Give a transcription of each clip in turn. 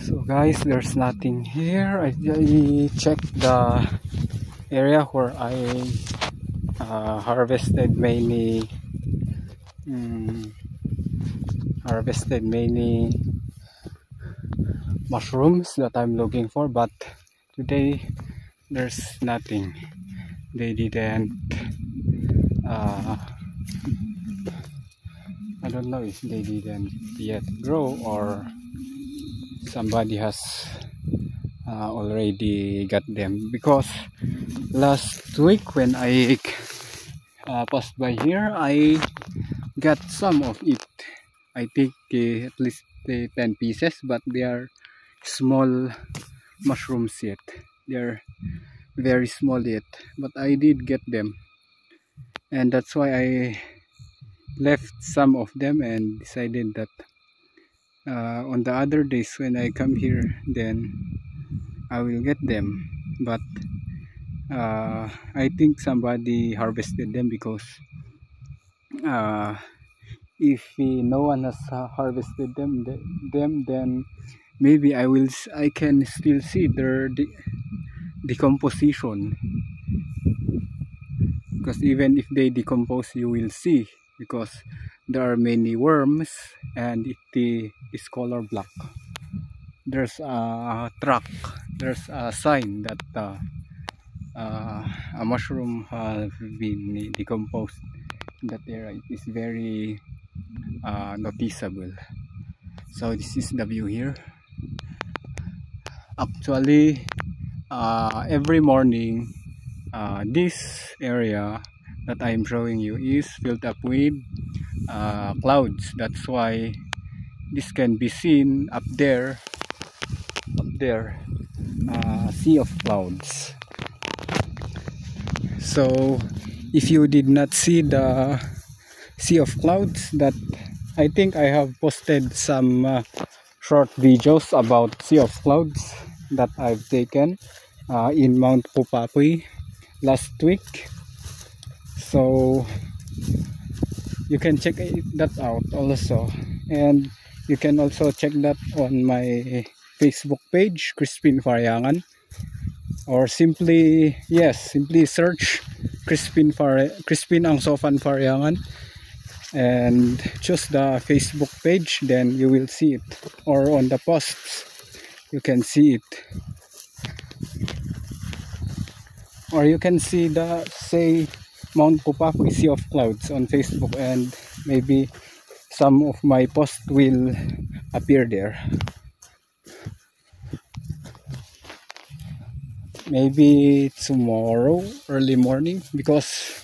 So guys, there's nothing here. I checked the area where I harvested many mushrooms that I'm looking for, but today there's nothing. They didn't I don't know if they didn't yet grow or somebody has already got them, because last week when I passed by here, I got some of it. I think at least 10 pieces, but they are small mushrooms yet. They're very small yet, but I did get them, and that's why I left some of them and decided that on the other days when I come here, then I will get them. But I think somebody harvested them, because if no one has harvested them, then maybe I can still see their decomposition, because even if they decompose, you will see, because there are many worms and it is color black. There's a track, there's a sign that a mushroom has been decomposed in that area. It is very noticeable. So this is the view here. Actually, every morning this area that I'm showing you is filled up with clouds. That's why this can be seen up there, sea of clouds. So if you did not see the sea of clouds, that I think I have posted some short videos about sea of clouds that I've taken in Mount Pupapui last week, so you can check that out also, and you can also check that on my Facebook page, Crispin Fariangan, or simply search Crispin Angsofan Fariangan and choose the Facebook page, then you will see it, or on the posts you can see it, or you can see the Mount Pupapui Sea of Clouds on Facebook, and maybe some of my posts will appear there. Maybe tomorrow early morning, because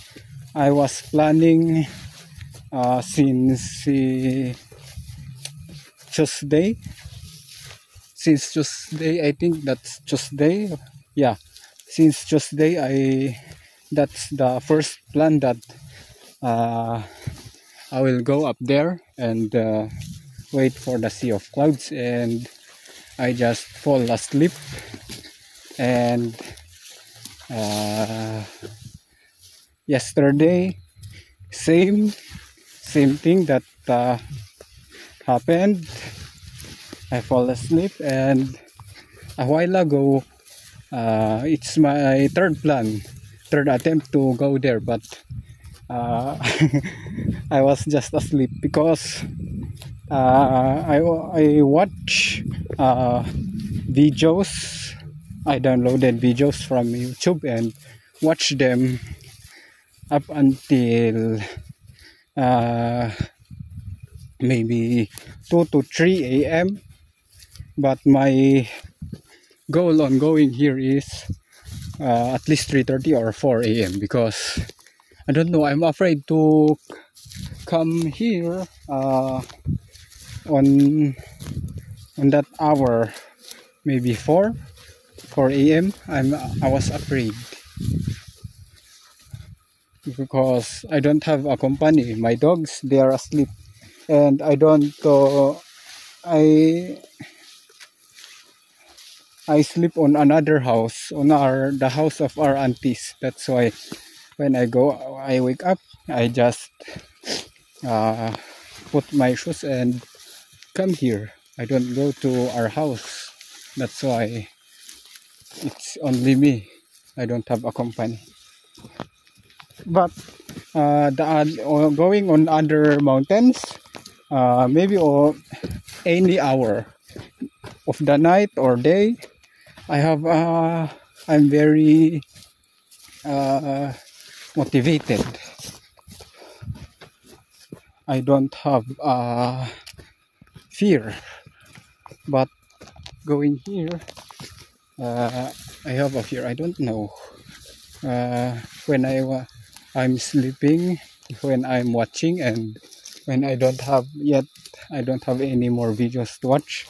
I was planning since Tuesday, I think that's Tuesday, yeah, since Tuesday that's the first plan that I will go up there and wait for the Sea of Clouds, and I just fall asleep, and yesterday same thing that happened. I fall asleep, and a while ago it's my third attempt to go there, but I was just asleep, because I watch videos. I downloaded videos from YouTube and watched them up until maybe 2 to 3 a.m. But my goal on going here is at least 3:30 or 4 a.m. because I don't know, I'm afraid to come here on that hour, maybe 4 a.m. I was afraid, because I don't have a company. My dogs, they are asleep, and I don't I sleep on another house, on the house of our aunties. That's why when I wake up, I just put my shoes and come here. I don't go to our house That's why it's only me. I don't have a company. But or going on other mountains, maybe any hour of the night or day, I'm very motivated. I don't have fear, but going here, I have a fear. I don't know when I'm sleeping, when I'm watching, and when I don't have any more videos to watch,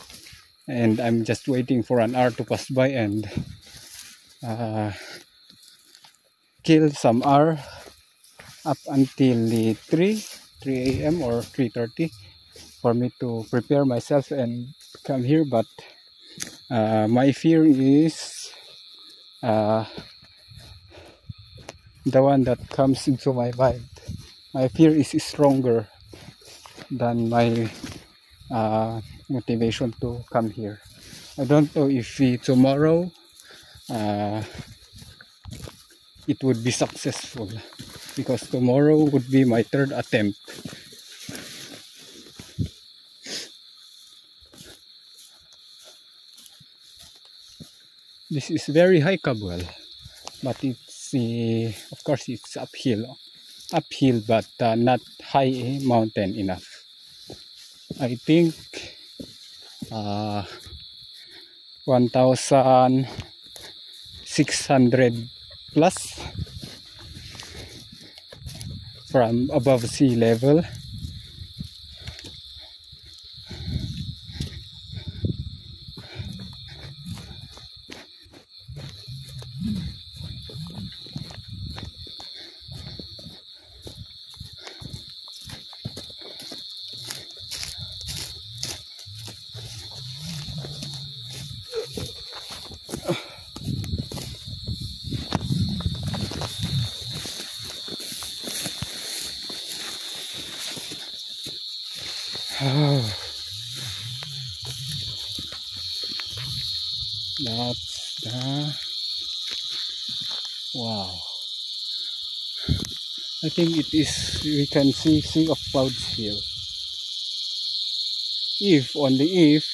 and I'm just waiting for an hour to pass by and kill some hour up until the 3 a.m. or 3:30 for me to prepare myself and come here. But my fear is the one that comes into my mind. My fear is stronger than my motivation to come here. I don't know if tomorrow it would be successful, because tomorrow would be my third attempt. This is very hikeable, but it's of course it's uphill, but not high mountain enough. I think 1,600 plus from above sea level. That's the wow. I think it is, we can see Sea of Clouds here. If only if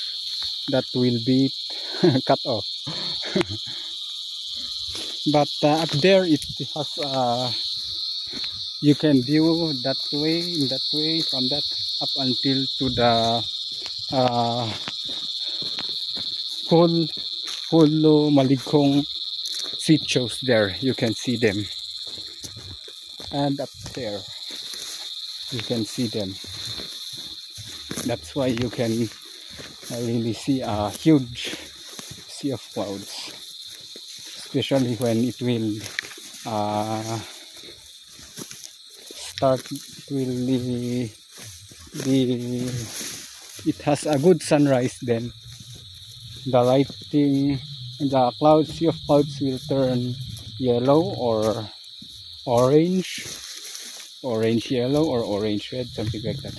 that will be cut off. But up there it has you can view that way, in that way, from that up until to the Holo Maligkong Sitios there. You can see them. And up there you can see them. That's why you can really see a huge sea of clouds, especially when it will start. It will it has a good sunrise. Then the lighting, the clouds, sea of clouds will turn yellow or orange yellow or orange red, something like that.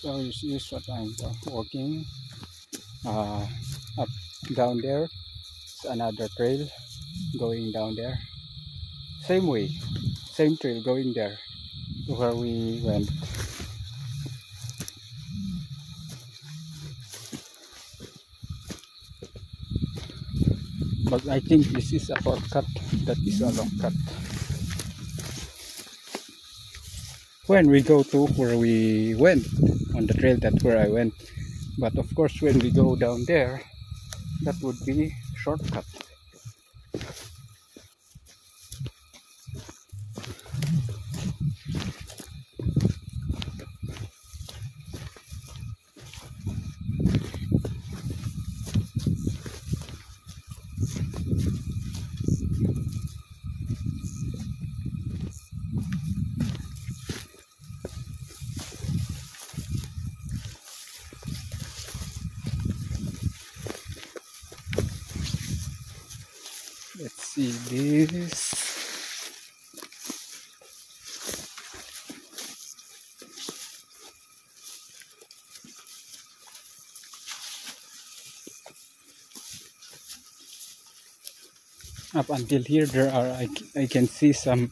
So this is what I'm walking up down there. It's another trail going down there, same way, same trail going there to where we went. But I think this is a shortcut, that is a long cut. When we go to where we went, on the trail, that's where I went. But of course when we go down there, that would be shortcut. Let's see this. Up until here, I can see some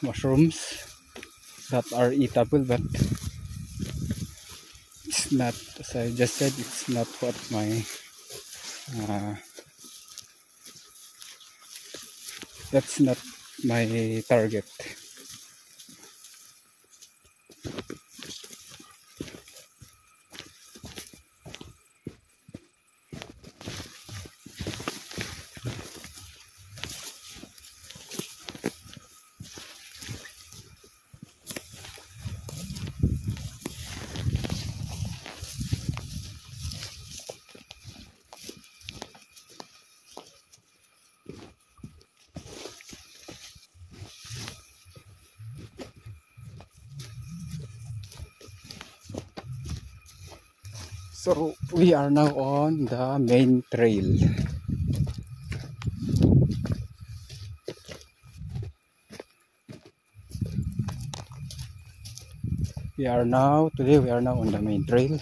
mushrooms that are eatable, but it's not, as I just said, it's not what my uh, that's not my target. So we are now on the main trail. Today we are now on the main trail.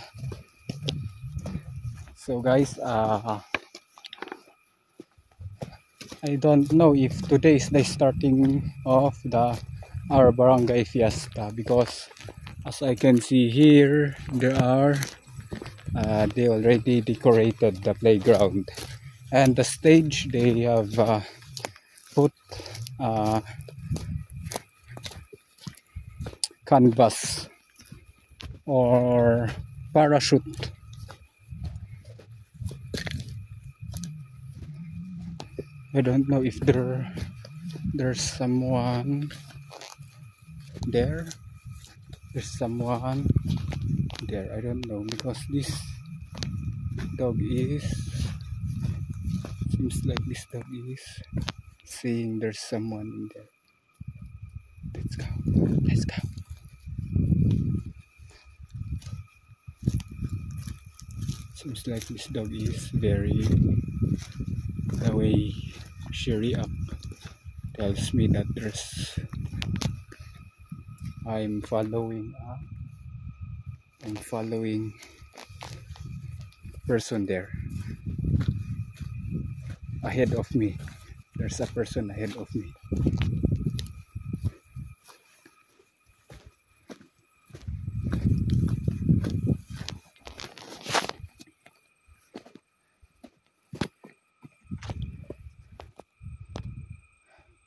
So guys, I don't know if today is the starting of our barangay fiesta, because as I can see here, they already decorated the playground, and the stage they have put canvas or parachute. I don't know if there's someone there. There's someone there. I don't know, because this dog seems like this dog is saying there's someone in there. Let's go. Let's go. Seems like this dog is very, the way she reacts tells me that I'm following person there ahead of me. There's a person ahead of me.